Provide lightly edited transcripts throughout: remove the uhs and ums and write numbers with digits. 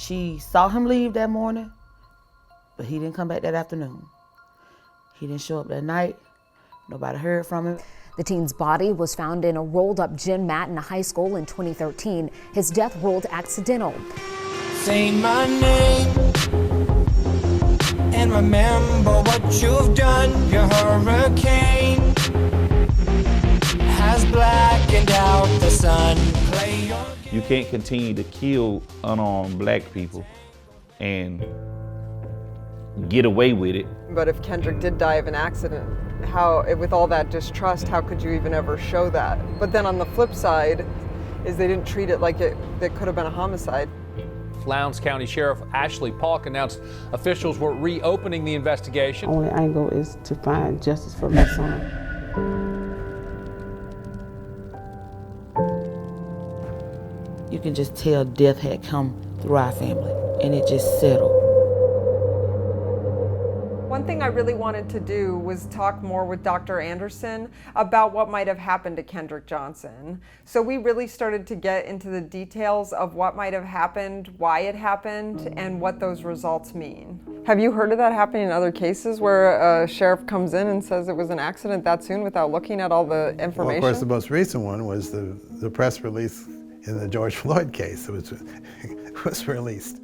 She saw him leave that morning, but he didn't come back that afternoon. He didn't show up that night. Nobody heard from him. The teen's body was found in a rolled-up gym mat in a high school in 2013. His death ruled accidental. Say my name and remember what you've done. Your hurricane has blackened out the sun. You can't continue to kill unarmed black people and get away with it. But if Kendrick did die of an accident, how, with all that distrust, how could you even ever show that? But then on the flip side is they didn't treat it like it could have been a homicide. Lowndes County Sheriff Ashley Polk announced officials were reopening the investigation. Only angle is to find justice for my son. You can just tell death had come through our family, and it just settled. One thing I really wanted to do was talk more with Dr. Anderson about what might have happened to Kendrick Johnson. So we really started to get into the details of what might have happened, why it happened, and what those results mean. Have you heard of that happening in other cases where a sheriff comes in and says it was an accident that soon without looking at all the information? Well, of course, the most recent one was the press release in the George Floyd case. It was released.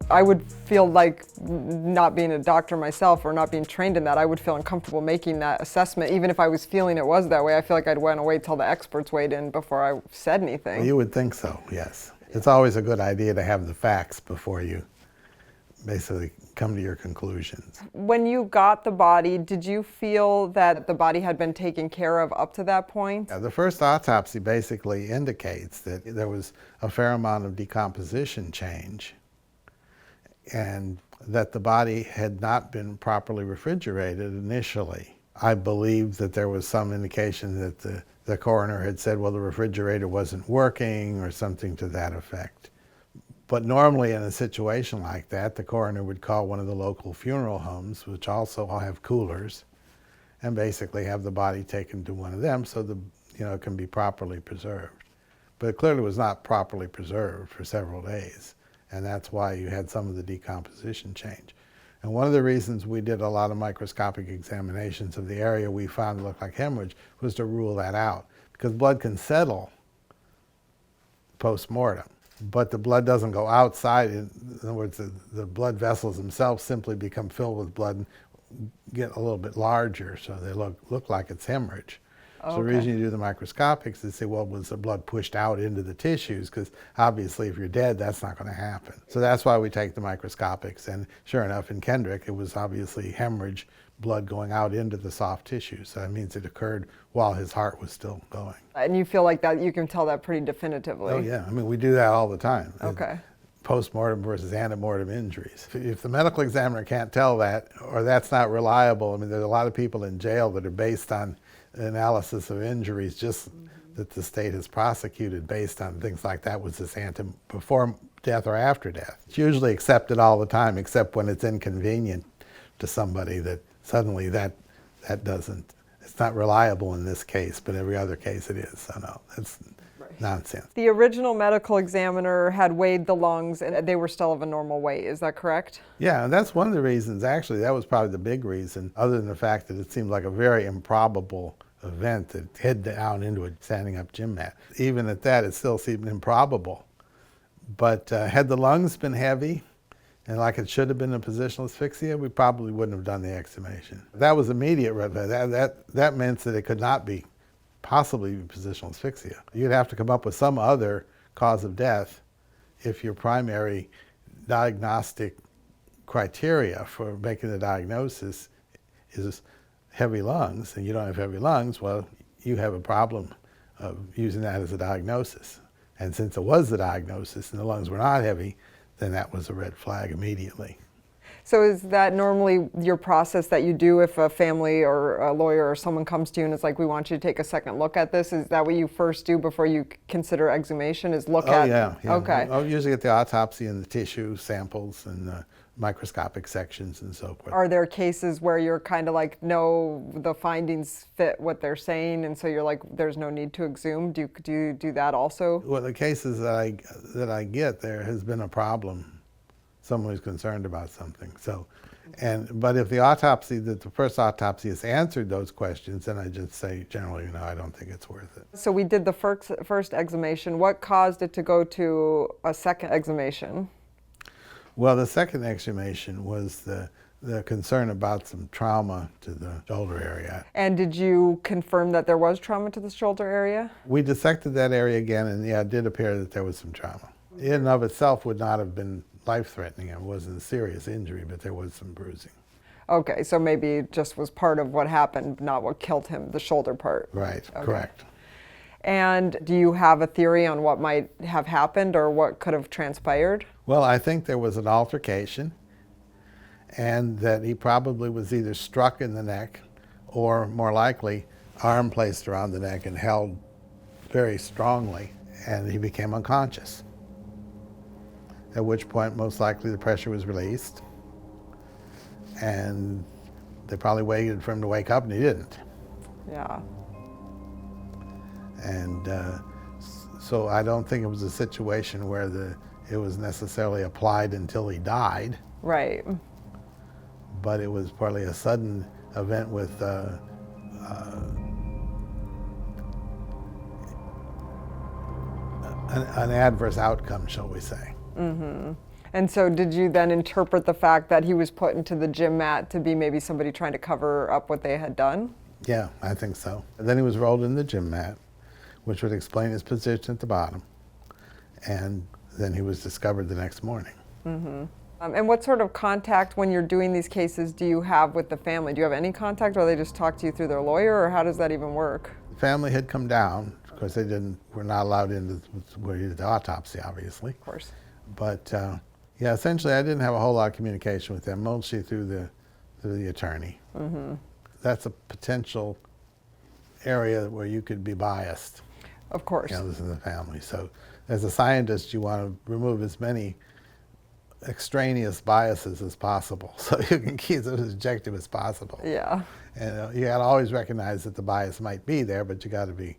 I would feel like, not being a doctor myself or not being trained in that, I would feel uncomfortable making that assessment. Even if I was feeling it was that way, I feel like I'd want to wait till the experts weighed in before I said anything. Well, you would think so, yes. It's always a good idea to have the facts before you basically come to your conclusions. When you got the body, did you feel that the body had been taken care of up to that point? The first autopsy basically indicates that there was a fair amount of decomposition change, and that the body had not been properly refrigerated initially. I believe that there was some indication that the coroner had said, well, the refrigerator wasn't working or something to that effect. But normally in a situation like that, the coroner would call one of the local funeral homes, which also all have coolers, and basically have the body taken to one of them so it can be properly preserved. But it clearly was not properly preserved for several days. And that's why you had some of the decomposition change. And one of the reasons we did a lot of microscopic examinations of the area we found looked like hemorrhage was to rule that out. Because blood can settle post-mortem, but the blood doesn't go outside. In other words, the blood vessels themselves simply become filled with blood and get a little bit larger, so they look like it's hemorrhage. So the reason you do the microscopics is to say, well, was the blood pushed out into the tissues? Because obviously if you're dead, that's not going to happen. So that's why we take the microscopics. And sure enough, in Kendrick, it was obviously hemorrhage, blood going out into the soft tissue. So that means it occurred while his heart was still going. And you feel like that you can tell that pretty definitively? Oh yeah, I mean, we do that all the time. Okay. Post-mortem versus antemortem injuries. If the medical examiner can't tell that, or that's not reliable, I mean, there's a lot of people in jail that are based on analysis of injuries just that the state has prosecuted based on things like that. Was this before death or after death? It's usually accepted all the time, except when it's inconvenient to somebody that suddenly that doesn't, it's not reliable in this case, but every other case it is. So no, that's nonsense. The original medical examiner had weighed the lungs and they were still of a normal weight, is that correct? Yeah, and that's one of the reasons, actually, that was probably the big reason, other than the fact that it seemed like a very improbable event that head down into a standing up gym mat. Even at that, it still seemed improbable. But had the lungs been heavy, and like it should have been a positional asphyxia, we probably wouldn't have done the exhumation. That was immediate red flag. That meant that it could not be possibly positional asphyxia. You'd have to come up with some other cause of death if your primary diagnostic criteria for making the diagnosis is heavy lungs, and you don't have heavy lungs, well, you have a problem of using that as a diagnosis. And since it was the diagnosis and the lungs were not heavy, then that was a red flag immediately. So is that normally your process that you do if a family or a lawyer or someone comes to you and it's like, we want you to take a second look at this? Is that what you first do before you consider exhumation, is look at? Yeah. Okay. I'll usually get the autopsy and the tissue samples and the microscopic sections and so forth. Are there cases where you're kind of like, no, the findings fit what they're saying, and so you're like, there's no need to exhume? Do you do that also? Well, the cases that I get, there has been a problem. Someone who's concerned about something. So, but if the first autopsy has answered those questions, then I just say generally, I don't think it's worth it. So we did the first exhumation. What caused it to go to a second exhumation? Well, the second exhumation was the concern about some trauma to the shoulder area. And did you confirm that there was trauma to the shoulder area? We dissected that area again, and yeah, it did appear that there was some trauma. In and of itself would not have been life-threatening. It wasn't a serious injury, but there was some bruising. Okay, so maybe it just was part of what happened, not what killed him, the shoulder part. Right, Okay. correct. And do you have a theory on what might have happened or what could have transpired? Well, I think there was an altercation, and that he probably was either struck in the neck or, more likely, arm placed around the neck and held very strongly, and he became unconscious. At which point, most likely, the pressure was released, and they probably waited for him to wake up, and he didn't. Yeah. And so I don't think it was a situation where it was necessarily applied until he died. Right. But it was partly a sudden event with an adverse outcome, shall we say. Mm-hmm. And so did you then interpret the fact that he was put into the gym mat to be maybe somebody trying to cover up what they had done? Yeah, I think so. And then he was rolled in the gym mat, which would explain his position at the bottom. And then he was discovered the next morning. Mm-hmm. And what sort of contact, when you're doing these cases, do you have with the family? Do you have any contact, or they just talk to you through their lawyer, or how does that even work? The family had come down, because they were not allowed into where you did the autopsy, obviously. Of course. But yeah, essentially I didn't have a whole lot of communication with them, mostly through the attorney. Mm-hmm. That's a potential area where you could be biased. Of course. This is the family. So as a scientist, you want to remove as many extraneous biases as possible, so you can keep it as objective as possible. Yeah. And you got to always recognize that the bias might be there, but you got to be,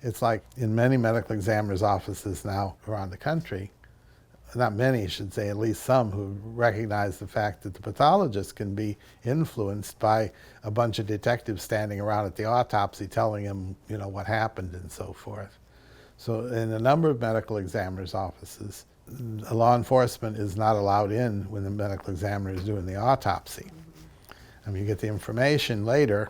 it's like in many medical examiners' offices now around the country, not many, I should say, at least some, who recognize the fact that the pathologist can be influenced by a bunch of detectives standing around at the autopsy telling him, what happened and so forth. So in a number of medical examiners' offices, law enforcement is not allowed in when the medical examiner is doing the autopsy. I mean, you get the information later,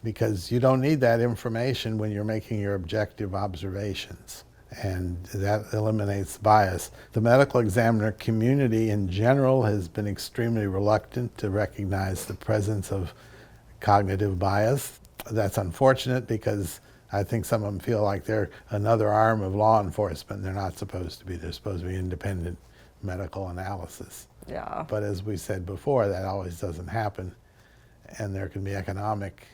because you don't need that information when you're making your objective observations, and that eliminates bias. The medical examiner community in general has been extremely reluctant to recognize the presence of cognitive bias. That's unfortunate, because I think some of them feel like they're another arm of law enforcement. They're not supposed to be. They're supposed to be independent medical analysis. Yeah. But as we said before, that always doesn't happen, and there can be economic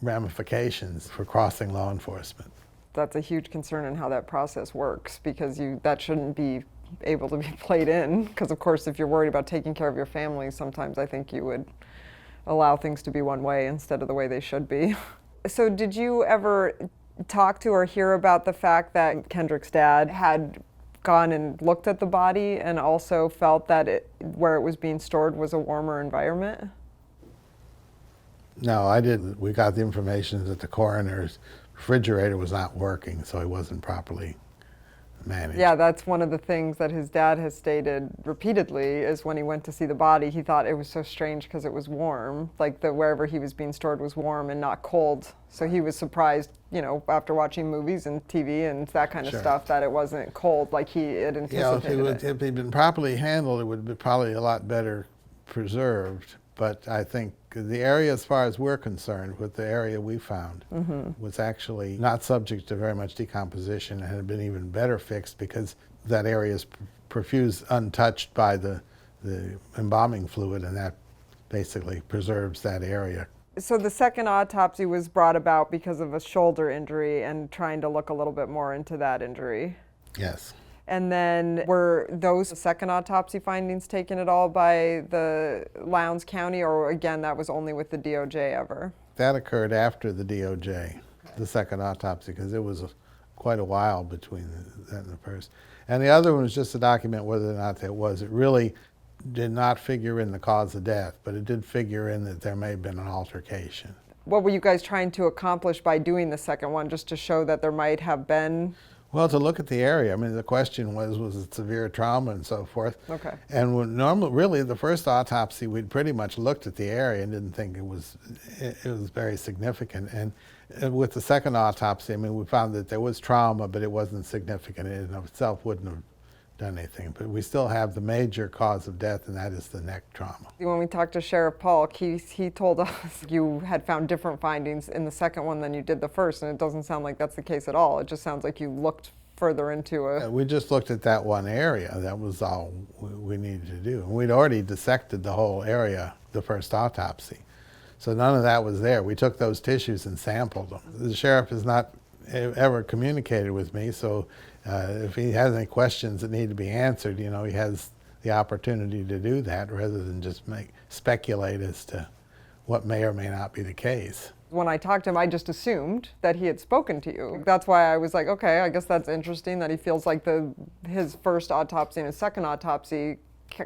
ramifications for crossing law enforcement. That's a huge concern in how that process works, because that shouldn't be able to be played in, because of course if you're worried about taking care of your family, sometimes I think you would allow things to be one way instead of the way they should be. So did you ever talk to or hear about the fact that Kendrick's dad had gone and looked at the body and also felt that where it was being stored was a warmer environment? No, I didn't. We got the information that the coroner's refrigerator was not working, so it wasn't properly managed. Yeah, that's one of the things that his dad has stated repeatedly, is when he went to see the body, he thought it was so strange because it was warm, like wherever he was being stored was warm and not cold. So he was surprised, after watching movies and TV and that kind of stuff, that it wasn't cold like he had anticipated. Yeah, if it had been properly handled, it would be probably a lot better preserved. But I think the area, as far as we're concerned, with the area we found, was actually not subject to very much decomposition and had been even better fixed because that area is perfused untouched by the embalming fluid, and that basically preserves that area. So the second autopsy was brought about because of a shoulder injury and trying to look a little bit more into that injury. Yes. And then were those second autopsy findings taken at all by the Lowndes County, or again, that was only with the DOJ ever? That occurred after the DOJ, the second autopsy, because it was quite a while between that and the first. And the other one was just to document whether or not that was. It really did not figure in the cause of death, but it did figure in that there may have been an altercation. What were you guys trying to accomplish by doing the second one, just to show that there might have been? Well, to look at the area. I mean, the question was it severe trauma and so forth? Okay. And when normally, really, the first autopsy, we'd pretty much looked at the area and didn't think it was very significant. And with the second autopsy, I mean, we found that there was trauma, but it wasn't significant. It in of itself wouldn't have done anything. But we still have the major cause of death, and that is the neck trauma. When we talked to Sheriff Polk, he told us you had found different findings in the second one than you did the first, and it doesn't sound like that's the case at all. It just sounds like you looked further into it. We just looked at that one area. That was all we needed to do. And we'd already dissected the whole area the first autopsy. So none of that was there. We took those tissues and sampled them. The sheriff has not ever communicated with me, so if he has any questions that need to be answered, you know, he has the opportunity to do that rather than just speculate as to what may or may not be the case. When I talked to him, I just assumed that he had spoken to you. That's why I was like, okay, I guess that's interesting that he feels like his first autopsy and his second autopsy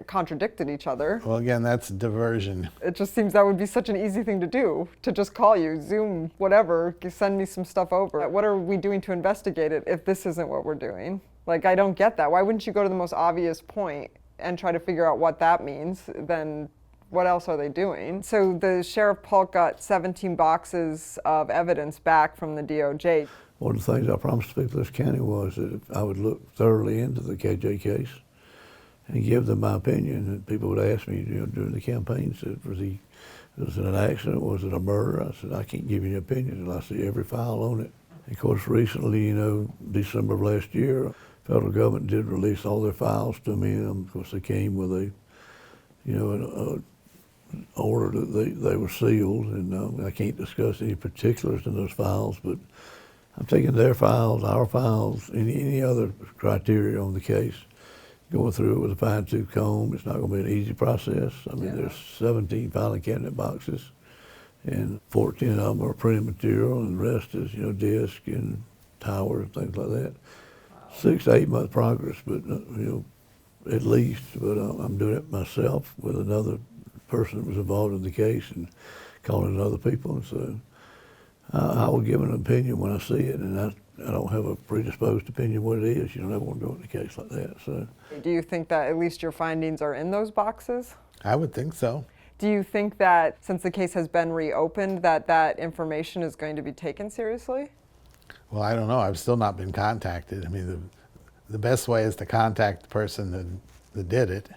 contradicted each other. Well, again, that's diversion. It just seems that would be such an easy thing to do, to just call you, Zoom, whatever, send me some stuff over. What are we doing to investigate it if this isn't what we're doing? Like, I don't get that. Why wouldn't you go to the most obvious point and try to figure out what that means? Then what else are they doing? So the Sheriff Polk got 17 boxes of evidence back from the DOJ. One of the things I promised people in this county was that I would look thoroughly into the KJ case and give them my opinion. And people would ask me, you know, during the campaign, said, was it an accident? Was it a murder? I said, I can't give you an opinion until I see every file on it. And of course, recently, you know, December of last year, federal government did release all their files to me. Of course, they came with a, you know, an order that they were sealed, and I can't discuss any particulars in those files, but I'm taking their files, our files, any other criteria on the case, going through it with a fine-tooth comb. It's not going to be an easy process. I mean, there's 17 filing cabinet boxes, and 14 of them are printed material, and the rest is, you know, disc and tower and things like that. 6 to 8 month progress, but you know, at least. But I'm doing it myself with another person that was involved in the case and calling in other people. And so I will give an opinion when I see it, and I don't have a predisposed opinion what it is. You don't ever want to go in a case like that. So, do you think that at least your findings are in those boxes? I would think so. Do you think that since the case has been reopened that information is going to be taken seriously? Well, I don't know. I've still not been contacted. I mean, the best way is to contact the person that did it,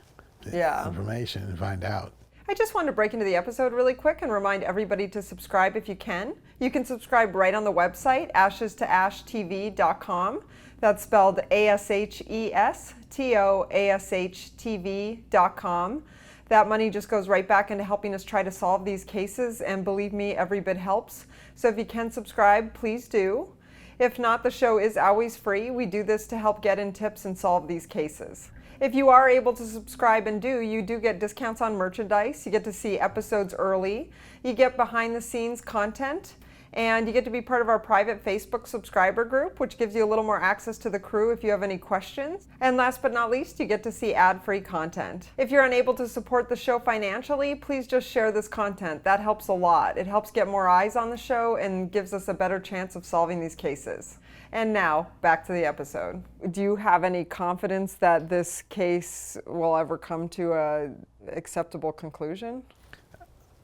the information, and find out. I just wanted to break into the episode really quick and remind everybody to subscribe if you can. You can subscribe right on the website, ashes2ashtv.com. That's spelled ASHESTOASHTV.com. That money just goes right back into helping us try to solve these cases, and believe me, every bit helps. So if you can subscribe, please do. If not, the show is always free. We do this to help get in tips and solve these cases. If you are able to subscribe and you do get discounts on merchandise. You get to see episodes early. You get behind the scenes content. And you get to be part of our private Facebook subscriber group, which gives you a little more access to the crew if you have any questions. And last but not least, you get to see ad-free content. If you're unable to support the show financially, please just share this content. That helps a lot. It helps get more eyes on the show and gives us a better chance of solving these cases. And now, back to the episode. Do you have any confidence that this case will ever come to an acceptable conclusion?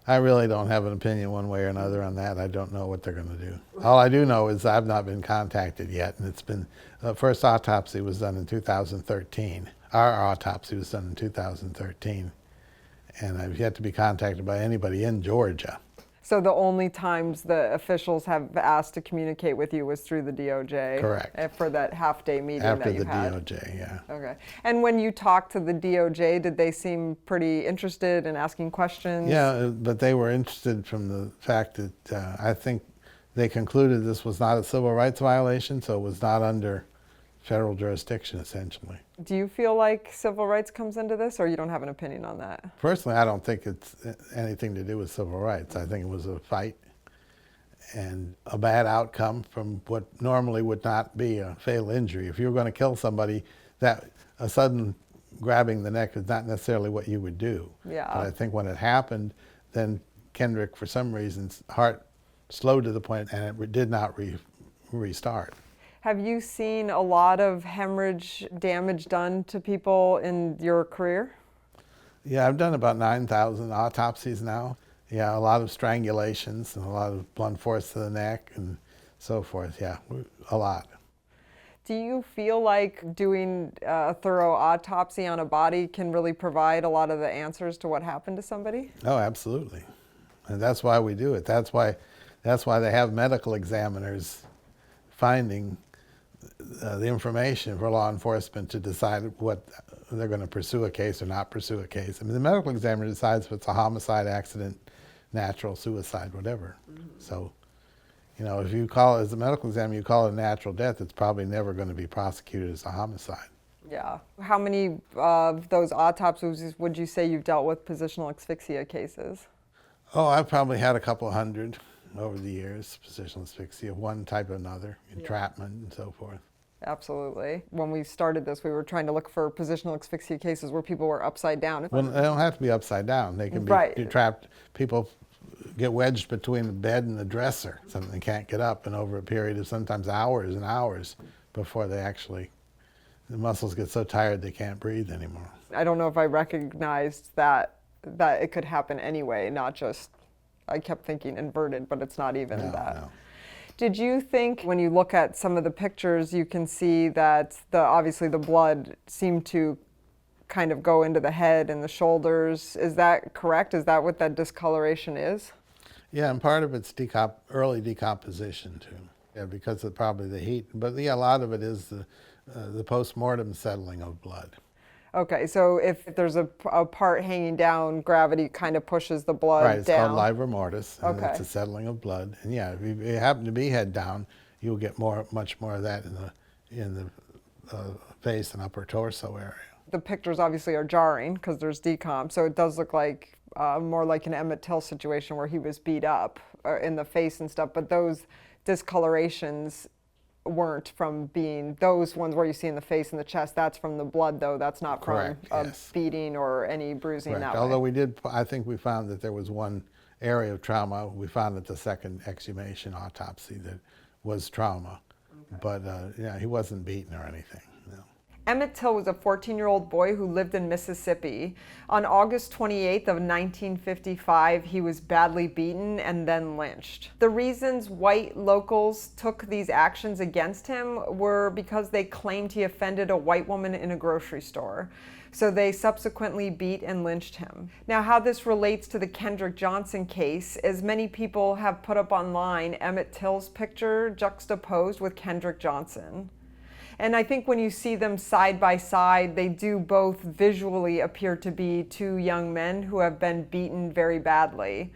I really don't have an opinion one way or another on that. I don't know what they're going to do. All I do know is I've not been contacted yet, and it's been, the first autopsy was done in 2013. Our autopsy was done in 2013. and I've yet to be contacted by anybody in Georgia. So the only times the officials have asked to communicate with you was through the DOJ? Correct. For that half-day meeting After that you the had? DOJ, yeah. Okay. And when you talked to the DOJ, did they seem pretty interested in asking questions? Yeah, but they were interested from the fact that I think they concluded this was not a civil rights violation, so it was not under federal jurisdiction, essentially. Do you feel like civil rights comes into this, or you don't have an opinion on that? Personally, I don't think it's anything to do with civil rights. I think it was a fight and a bad outcome from what normally would not be a fatal injury. If you were going to kill somebody, that a sudden grabbing the neck is not necessarily what you would do. Yeah. But I think when it happened, then Kendrick, for some reasons, heart slowed to the point and it did not restart. Have you seen a lot of hemorrhage damage done to people in your career? Yeah, I've done about 9,000 autopsies now. Yeah, a lot of strangulations and a lot of blunt force to the neck and so forth. Yeah, a lot. Do you feel like doing a thorough autopsy on a body can really provide a lot of the answers to what happened to somebody? Oh, absolutely. And that's why we do it. That's why they have medical examiners finding the information for law enforcement to decide what they're going to pursue a case or not pursue a case. I mean, the medical examiner decides if it's a homicide, accident, natural, suicide, whatever. So, you know, if you call it, as a medical examiner, you call it a natural death, it's probably never going to be prosecuted as a homicide. Yeah. How many of those autopsies would you say you've dealt with positional asphyxia cases? Oh, I've probably had a couple hundred over the years, positional asphyxia, one type or another, entrapment and so forth. Absolutely. When we started this, we were trying to look for positional asphyxia cases where people were upside down. Well, they don't have to be upside down. They can be trapped. People get wedged between the bed and the dresser, so they can't get up, and over a period of sometimes hours and hours before they actually, the muscles get so tired they can't breathe anymore. I don't know if I recognized that it could happen anyway, not just, I kept thinking inverted, but it's not even that. No. Did you think when you look at some of the pictures, you can see that obviously the blood seemed to kind of go into the head and the shoulders? Is that correct? Is that what that discoloration is? Yeah, and part of it's early decomposition too. Yeah, because of probably the heat. But yeah, a lot of it is the post-mortem settling of blood. Okay, so if there's a part hanging down, gravity kind of pushes the blood right, it's down. called livor mortis, and Okay. it's a settling of blood. And yeah, if you happen to be head down, you'll get much more of that in the face and upper torso area. The pictures obviously are jarring because there's decomp, so it does look like more like an Emmett Till situation where he was beat up in the face and stuff, but those discolorations weren't from being, those ones where you see in the face and the chest, that's from the blood though, that's not Correct, from yes. beating or any bruising Correct. that Although way. I think we found that there was one area of trauma. We found at the second exhumation autopsy that was trauma. Okay. But yeah, he wasn't beaten or anything. No. Emmett Till was a 14-year-old boy who lived in Mississippi. On August 28th of 1955, he was badly beaten and then lynched. The reasons white locals took these actions against him were because they claimed he offended a white woman in a grocery store. So they subsequently beat and lynched him. Now, how this relates to the Kendrick Johnson case is many people have put up online Emmett Till's picture juxtaposed with Kendrick Johnson. And I think when you see them side by side, they do both visually appear to be two young men who have been beaten very badly.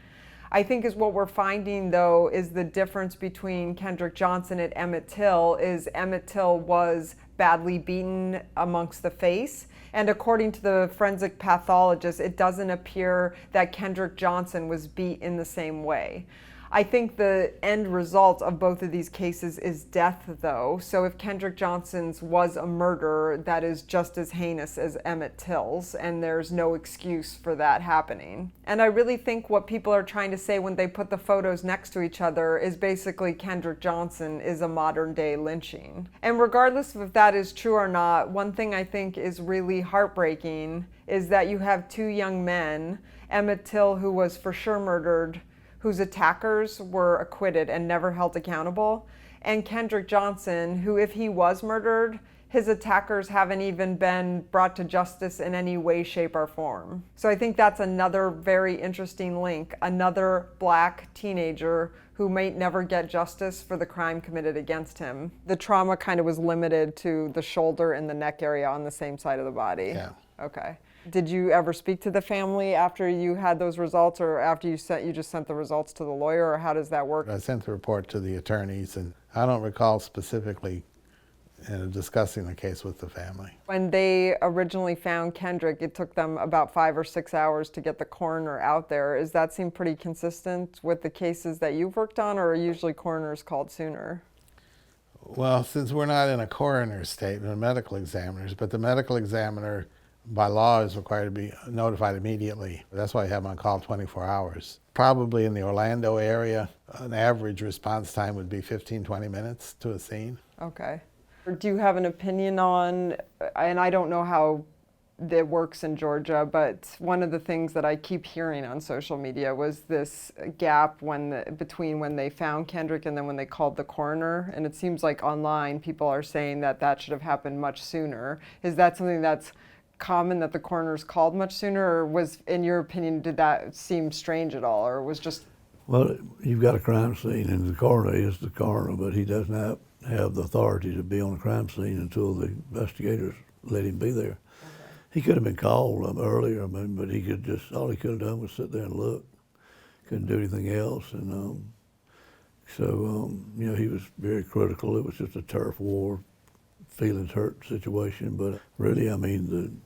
I think is what we're finding though is the difference between Kendrick Johnson and Emmett Till is Emmett Till was badly beaten amongst the face. And according to the forensic pathologist, it doesn't appear that Kendrick Johnson was beat in the same way. I think the end result of both of these cases is death, though. So if Kendrick Johnson's was a murder, that is just as heinous as Emmett Till's, and there's no excuse for that happening. And I really think what people are trying to say when they put the photos next to each other is basically Kendrick Johnson is a modern-day lynching. And regardless of if that is true or not, one thing I think is really heartbreaking is that you have two young men, Emmett Till, who was for sure murdered, whose attackers were acquitted and never held accountable, and Kendrick Johnson, who, if he was murdered, his attackers haven't even been brought to justice in any way, shape, or form. So I think that's another very interesting link, another black teenager who might never get justice for the crime committed against him. The trauma kind of was limited to the shoulder and the neck area on the same side of the body. Yeah. Okay. Did you ever speak to the family after you had those results, or after you just sent the results to the lawyer, or how does that work? I sent the report to the attorneys, and I don't recall specifically discussing the case with the family. When they originally found Kendrick, it took them about 5 or 6 hours to get the coroner out there. Does that seem pretty consistent with the cases that you've worked on, or are usually coroners called sooner? Well, since we're not in a coroner's state, we're medical examiners, but the medical examiner by law is required to be notified immediately. That's why I have them on call 24 hours. Probably in the Orlando area, an average response time would be 15-20 minutes to a scene. Okay. Do you have an opinion on, and I don't know how it works in Georgia, but one of the things that I keep hearing on social media was this gap between when they found Kendrick and then when they called the coroner. And it seems like online people are saying that that should have happened much sooner. Is that something that's common, that the coroner's called much sooner, or was, in your opinion, did that seem strange at all, or was just? Well, you've got a crime scene, and the coroner is the coroner, but he does not have the authority to be on the crime scene until the investigators let him be there. Okay. He could have been called earlier, but he could just, all he could have done was sit there and look. Couldn't do anything else, and he was very critical. It was just a turf war, feelings hurt situation, but really, I mean,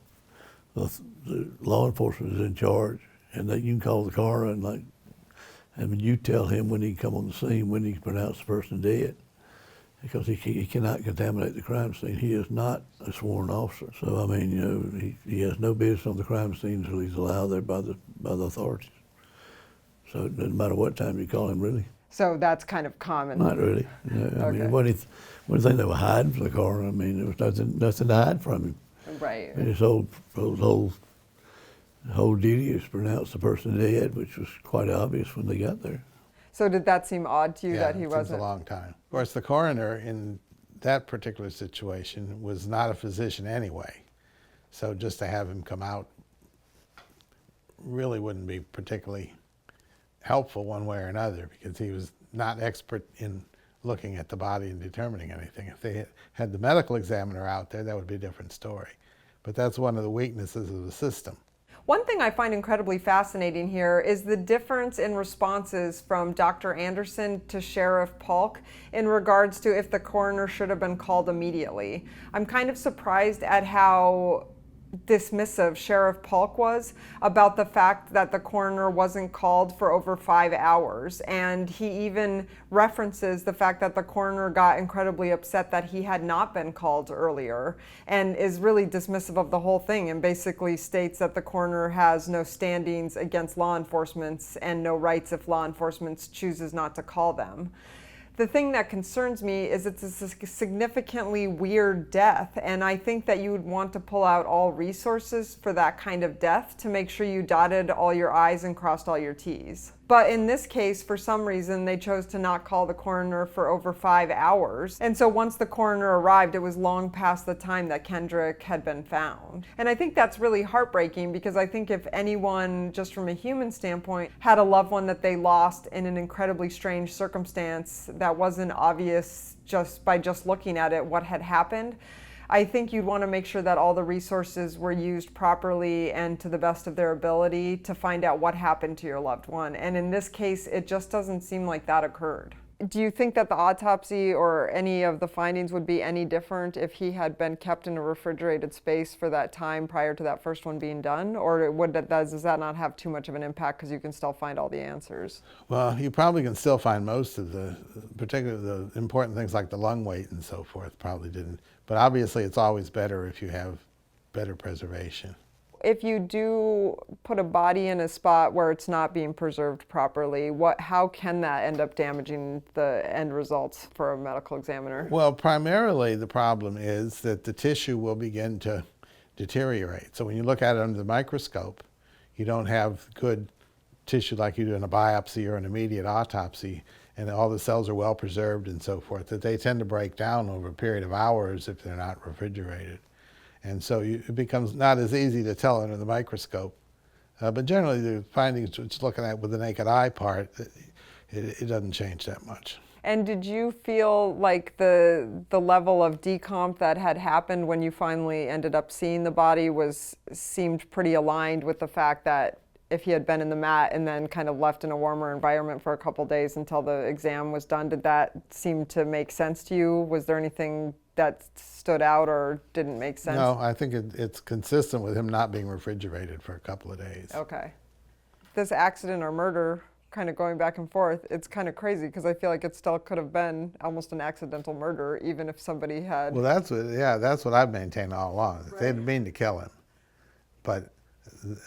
the law enforcement is in charge, and that you can call the coroner and you tell him when he come on the scene, when he pronounce the person dead, because he cannot contaminate the crime scene. He is not a sworn officer. So, I mean, he has no business on the crime scene until he's allowed there by the authorities. So it doesn't matter what time you call him, really. So that's kind of common. Not really. I mean, what do you think they were hiding from the coroner? I mean, there was nothing to hide from him. Right. And his whole duty is to pronounce the person dead, which was quite obvious when they got there. So did that seem odd to you that he wasn't? Yeah, it seems a long time. Of course, the coroner in that particular situation was not a physician anyway. So just to have him come out really wouldn't be particularly helpful one way or another, because he was not expert in looking at the body and determining anything. If they had the medical examiner out there, that would be a different story. But that's one of the weaknesses of the system. One thing I find incredibly fascinating here is the difference in responses from Dr. Anderson to Sheriff Polk in regards to if the coroner should have been called immediately. I'm kind of surprised at how dismissive Sheriff Polk was about the fact that the coroner wasn't called for over 5 hours. And he even references the fact that the coroner got incredibly upset that he had not been called earlier, and is really dismissive of the whole thing, and basically states that the coroner has no standings against law enforcement and no rights if law enforcement chooses not to call them. The thing that concerns me is it's a significantly weird death, and I think that you would want to pull out all resources for that kind of death to make sure you dotted all your I's and crossed all your T's. But in this case, for some reason, they chose to not call the coroner for over 5 hours. And so once the coroner arrived, it was long past the time that Kendrick had been found. And I think that's really heartbreaking, because I think if anyone, just from a human standpoint, had a loved one that they lost in an incredibly strange circumstance that wasn't obvious just by looking at it what had happened, I think you'd want to make sure that all the resources were used properly and to the best of their ability to find out what happened to your loved one. And in this case, it just doesn't seem like that occurred. Do you think that the autopsy or any of the findings would be any different if he had been kept in a refrigerated space for that time prior to that first one being done? Or does that not have too much of an impact because you can still find all the answers? Well, you probably can still find most of particularly the important things like the lung weight and so forth probably didn't. But obviously it's always better if you have better preservation. If you do put a body in a spot where it's not being preserved properly, how can that end up damaging the end results for a medical examiner? Well, primarily the problem is that the tissue will begin to deteriorate. So when you look at it under the microscope, you don't have good tissue like you do in a biopsy or an immediate autopsy, and all the cells are well preserved and so forth, that they tend to break down over a period of hours if they're not refrigerated. And so it becomes not as easy to tell under the microscope. But generally the findings, just looking at with the naked eye part, it doesn't change that much. And did you feel like the level of decomp that had happened when you finally ended up seeing the body seemed pretty aligned with the fact that if he had been in the mat and then kind of left in a warmer environment for a couple days until the exam was done, did that seem to make sense to you? Was there anything that stood out or didn't make sense? No, I think it's consistent with him not being refrigerated for a couple of days. Okay. This accident or murder, kind of going back and forth, it's kind of crazy because I feel like it still could have been almost an accidental murder, even if somebody had. Well, that's what I've maintained all along. Right. They didn't mean to kill him, but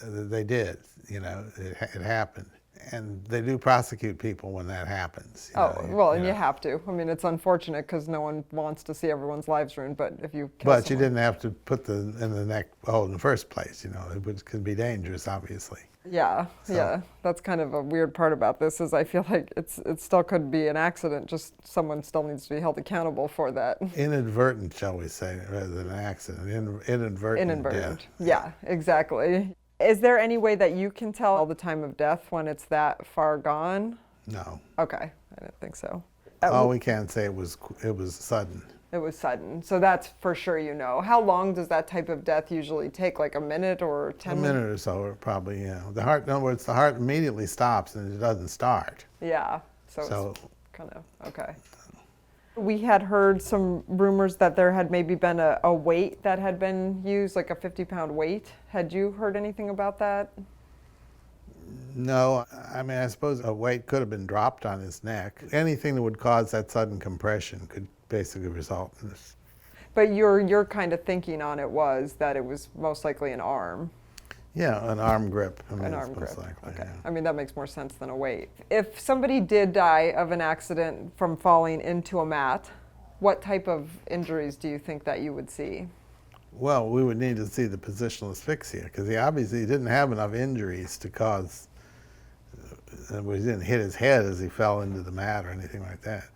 they did. You know, it happened, and they do prosecute people when that happens. And you have to. I mean, it's unfortunate because no one wants to see everyone's lives ruined. But if you kill But someone, you didn't have to put in the neck hole in the first place. You know, it could be dangerous, obviously. Yeah, yeah. That's kind of a weird part about this is I feel like it still could be an accident, just someone still needs to be held accountable for that. Inadvertent, shall we say, rather than an accident. Inadvertent death. Yeah, exactly. Is there any way that you can tell the time of death when it's that far gone? No. Okay, I didn't think so. All we can say it was sudden. It was sudden, so that's for sure you know. How long does that type of death usually take, like a minute or 10 minutes? A minute or so, probably, yeah. The heart, in other words, the heart immediately stops and it doesn't start. Yeah, so it's kind of, okay. We had heard some rumors that there had maybe been a weight that had been used, like a 50-pound weight. Had you heard anything about that? No, I mean, I suppose a weight could have been dropped on his neck. Anything that would cause that sudden compression could basically result in this. But your kind of thinking on it was that it was most likely an arm. Yeah, an arm grip. An arm grip. Likely, okay. Yeah. I mean, that makes more sense than a weight. If somebody did die of an accident from falling into a mat, what type of injuries do you think that you would see? Well, we would need to see the positional asphyxia because he obviously didn't have enough injuries to cause. He didn't hit his head as he fell into the mat or anything like that.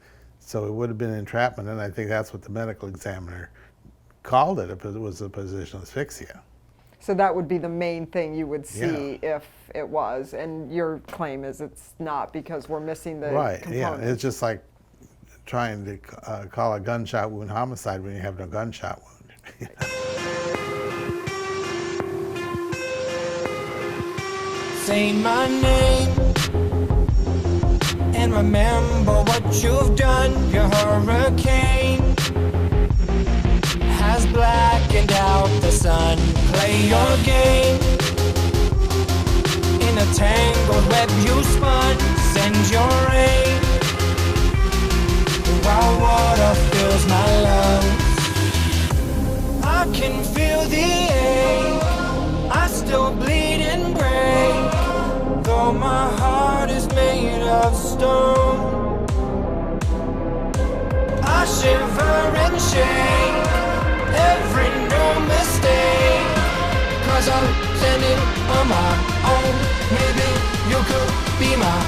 So it would have been entrapment, and I think that's what the medical examiner called it. It was a positional asphyxia. So that would be the main thing you would see if it was, and your claim is it's not because we're missing the components. Yeah, it's just like trying to call a gunshot wound homicide when you have no gunshot wound. Say my name and remember what you've done. Your hurricane has blackened out the sun. Play your game in a tangled web you spun. Send your rain while water fills my lungs. I can feel the ache, I still bleed and break, though my heart is made of stone. I shiver and shake every new mistake, 'cause I'm standing on my own. Maybe you could be my